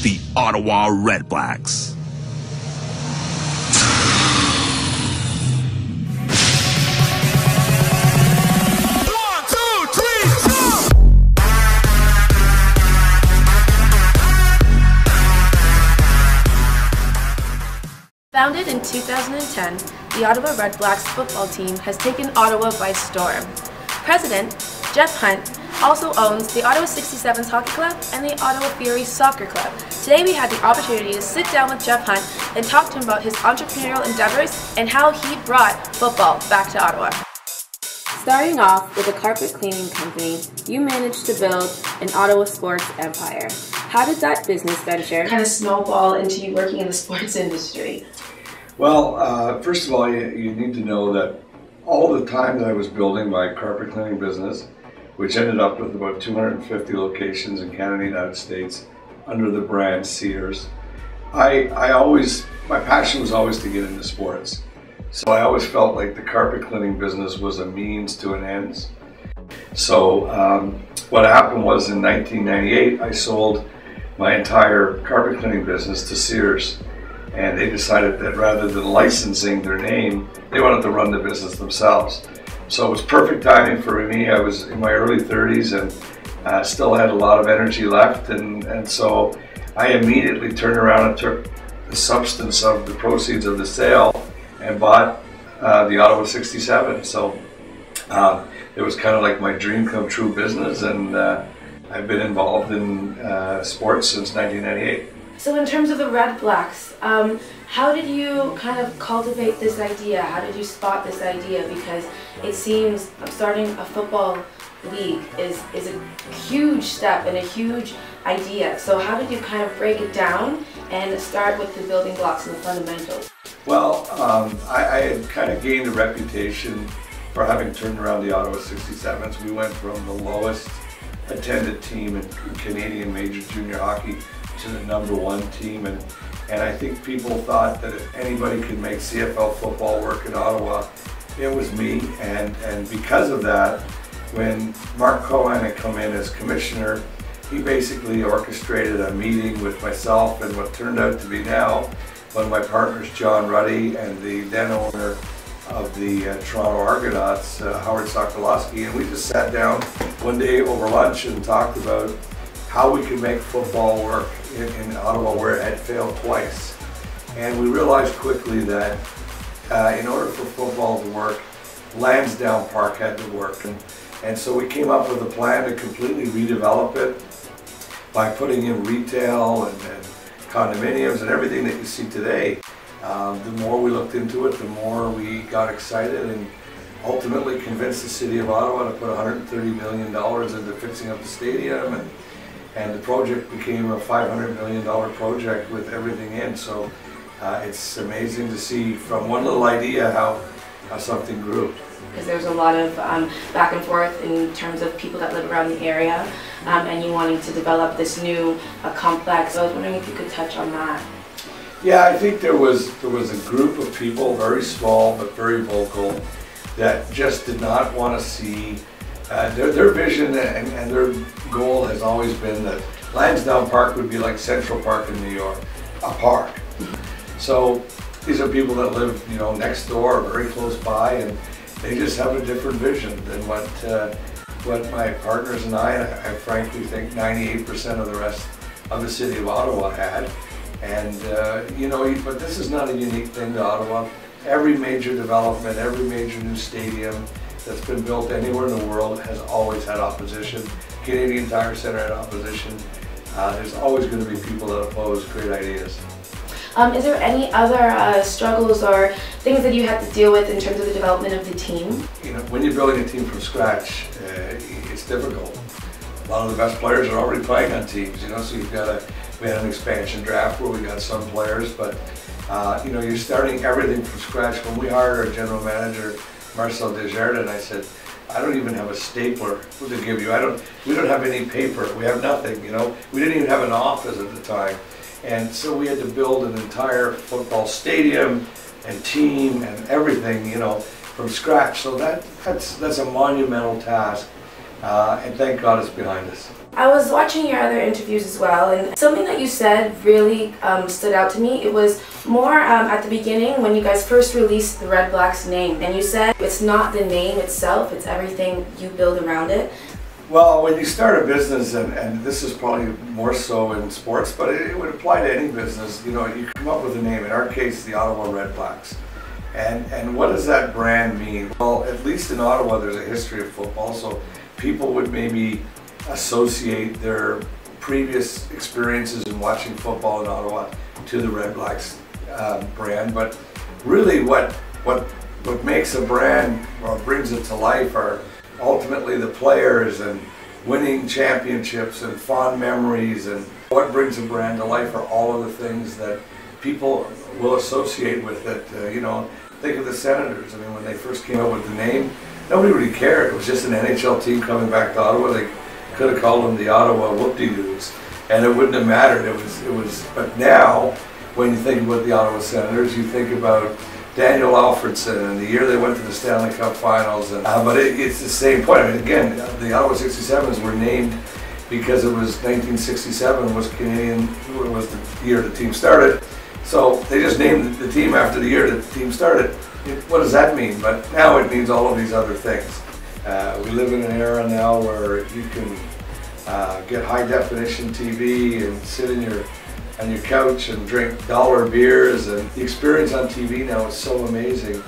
the Ottawa Redblacks. Founded in 2010, the Ottawa Redblacks football team has taken Ottawa by storm. President Jeff Hunt also owns the Ottawa 67s Hockey Club and the Ottawa Fury Soccer Club. Today we had the opportunity to sit down with Jeff Hunt and talk to him about his entrepreneurial endeavors and how he brought football back to Ottawa. Starting off with a carpet cleaning company, you managed to build an Ottawa Sports Empire. How did that business venture kind of snowball into you working in the sports industry? Well, first of all, you need to know that all the time that I was building my carpet cleaning business, which ended up with about 250 locations in Canada and the United States under the brand Sears, my passion was always to get into sports. So I always felt like the carpet cleaning business was a means to an end. So what happened was in 1998, I sold my entire carpet cleaning business to Sears. And they decided that rather than licensing their name, they wanted to run the business themselves. So it was perfect timing for me. I was in my early 30s and still had a lot of energy left. And so I immediately turned around and took the substance of the proceeds of the sale and bought the Ottawa 67. So it was kind of like my dream come true business, and I've been involved in sports since 1998. So in terms of the Redblacks, how did you kind of cultivate this idea? How did you spot this idea? Because it seems starting a football league is a huge step and a huge idea. So how did you kind of break it down and start with the building blocks and the fundamentals? Well, I had kind of gained a reputation for having turned around the Ottawa 67s. We went from the lowest attended team in Canadian major junior hockey to the #1 team, and I think people thought that if anybody could make CFL football work in Ottawa, it was me. And because of that, when Mark Cohen had come in as commissioner, he basically orchestrated a meeting with myself and what turned out to be now one of my partners, John Ruddy, and the then owner of the Toronto Argonauts, Howard Sokolowski, and we just sat down one day over lunch and talked about how we could make football work in Ottawa, where it had failed twice. And we realized quickly that in order for football to work, Lansdowne Park had to work. And so we came up with a plan to completely redevelop it by putting in retail and condominiums and everything that you see today. The more we looked into it, the more we got excited and ultimately convinced the city of Ottawa to put $130 million into fixing up the stadium, and the project became a $500 million project with everything in. So it's amazing to see from one little idea how something grew. Because there's a lot of back and forth in terms of people that live around the area, and you wanting to develop this new complex. So I was wondering if you could touch on that. Yeah, I think there was a group of people, very small but very vocal, that just did not want to see their vision, and their goal has always been that Lansdowne Park would be like Central Park in New York, a park. So these are people that live, next door, very close by, and they just have a different vision than what my partners and I frankly think 98% of the rest of the city of Ottawa had. And but this is not a unique thing to Ottawa. Every major development, every major new stadium that's been built anywhere in the world has always had opposition. Canadian Tire Centre had opposition. There's always going to be people that oppose great ideas. Is there any other struggles or things that you had to deal with in terms of the development of the team? When you're building a team from scratch, it's difficult. A lot of the best players are already playing on teams, so we had an expansion draft where we got some players, but you're starting everything from scratch. When we hired our general manager, Marcel Desjardins, I said, I don't even have a stapler to give you. We don't have any paper. We have nothing, We didn't even have an office at the time. And so we had to build an entire football stadium and team and everything, from scratch. So that's a monumental task. and thank God it's behind us. I was watching your other interviews as well, and something that you said really stood out to me. It was more at the beginning when you guys first released the Red Blacks name, and you said it's not the name itself, it's everything you build around it. Well, when you start a business, and this is probably more so in sports, but it would apply to any business, you know, you come up with a name, in our case the Ottawa Redblacks. And what does that brand mean? Well, at least in Ottawa there's a history of football, so people would maybe associate their previous experiences in watching football in Ottawa to the Redblacks brand. But really what makes a brand or brings it to life are ultimately the players and winning championships and fond memories, and what brings a brand to life are all of the things that people will associate with it. You know, think of the Senators. I mean, when they first came up with the name, nobody really cared. It was just an NHL team coming back to Ottawa. They could have called them the Ottawa Whoop-de-Doos, and it wouldn't have mattered. It was. But now, when you think about the Ottawa Senators, you think about Daniel Alfredson and the year they went to the Stanley Cup Finals. And but it's the same point. I mean, again, the Ottawa 67s were named because it was 1967 was the year the team started. So they just named the team after the year that the team started. What does that mean? But now it means all of these other things. We live in an era now where you can get high definition TV and sit on your couch and drink dollar beers, and the experience on TV now is so amazing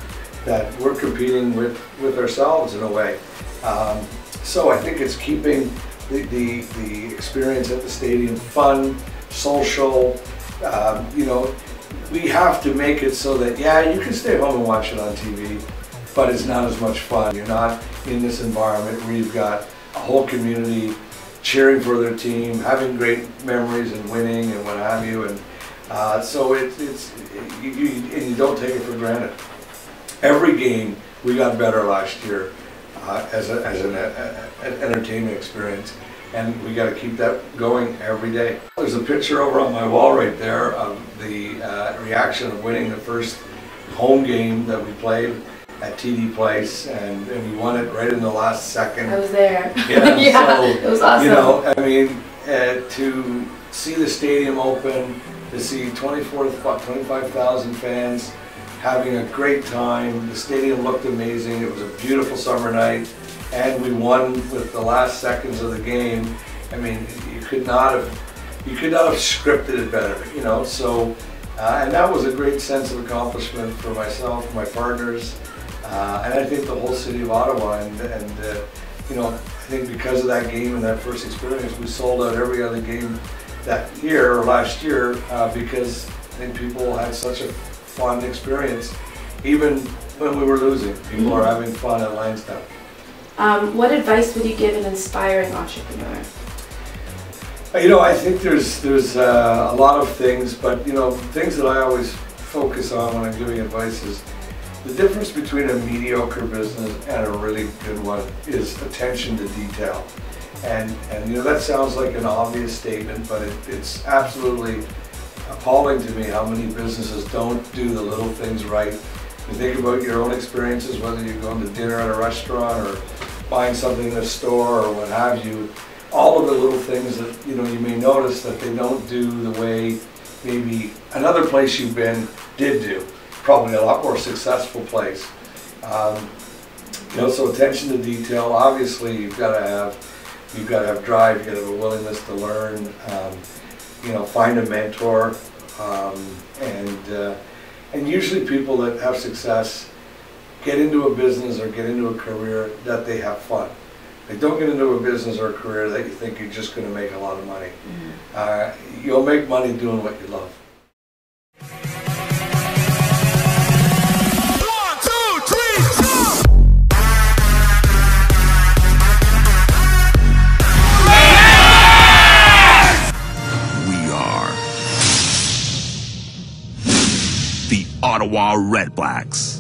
that we're competing with ourselves in a way. So I think it's keeping the experience at the stadium fun, social. You know, we have to make it so that, yeah, you can stay home and watch it on TV, but it's not as much fun. You're not in this environment where you've got a whole community cheering for their team, having great memories and winning and what have you, and so you don't take it for granted. Every game we got better last year as an entertainment experience, and we got to keep that going every day. There's a picture over on my wall right there of the reaction of winning the first home game that we played at TD Place, and we won it right in the last second. I was there. Yeah, yeah, so, it was awesome. You know, I mean, to see the stadium open, to see 25,000 fans having a great time. The stadium looked amazing. It was a beautiful summer night, and we won with the last seconds of the game. I mean, you could not have scripted it better, you know. So, and that was a great sense of accomplishment for myself, my partners, and I think the whole city of Ottawa. And you know, I think because of that game and that first experience, we sold out every other game that year or last year because I think people had such a fun experience. Even when we were losing, people are having fun at Lansdowne. What advice would you give an inspiring entrepreneur? You know, I think there's a lot of things, but you know, things that I always focus on when I'm giving advice is the difference between a mediocre business and a really good one is attention to detail. And you know, that sounds like an obvious statement, but it's absolutely appalling to me how many businesses don't do the little things right. You think about your own experiences, whether you're going to dinner at a restaurant or buying something in a store or what have you, all of the little things that, you know, you may notice that they don't do the way maybe another place you've been did do. Probably a lot more successful place. You know, so attention to detail. Obviously, you've got to have drive. You've got to have a willingness to learn. You know, find a mentor, and usually people that have success get into a business or get into a career that they have fun. They don't get into a business or a career that you think you're just going to make a lot of money. You'll make money doing what you love. The Ottawa Redblacks.